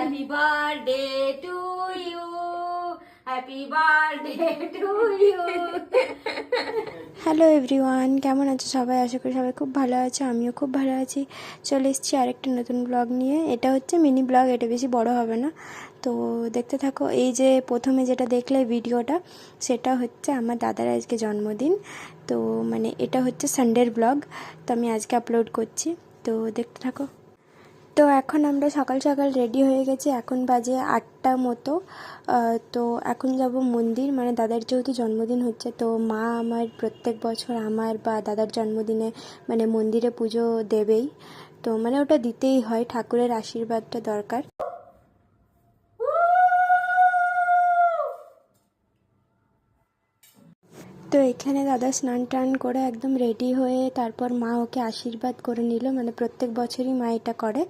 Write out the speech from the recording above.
Happy birthday to you. Happy birthday to you. Hello everyone, কেমন আছো সবাই? আশা করি সবাই খুব ভালো আছে, আমিও খুব ভালো আছি। চলে এসেছি আরেকটা নতুন ব্লগ নিয়ে। এটা হচ্ছে মিনি ব্লগ, এটা বেশি বড় হবে না, তো দেখতে থাকো। এই যে প্রথমে যেটা দেখলে ভিডিওটা, সেটা হচ্ছে আমার দাদার আজকে জন্মদিন। তো মানে এটা হচ্ছে সানডের ব্লগ, তো আমি আজকে আপলোড করছি, তো দেখতে থাকো। তো এখন আমরা সকাল সকাল রেডি হয়ে গেছি, এখন বাজে 8টা মতো। তো এখন যাব মন্দির, মানে দাদার যেহেতু জন্মদিন হচ্ছে, তো মা আমার প্রত্যেক বছর আমার বা দাদার জন্মদিনে মানে মন্দিরে পুজো দেবেই, তো মানে ওটা দিতেই হয়, ঠাকুরের আশীর্বাদটা দরকার। তো এখানে দাদা স্নান টান করে একদম রেডি হয়ে তারপর মা ওকে আশীর্বাদ করে নিল, মানে প্রত্যেক বছরই মা এটা করে।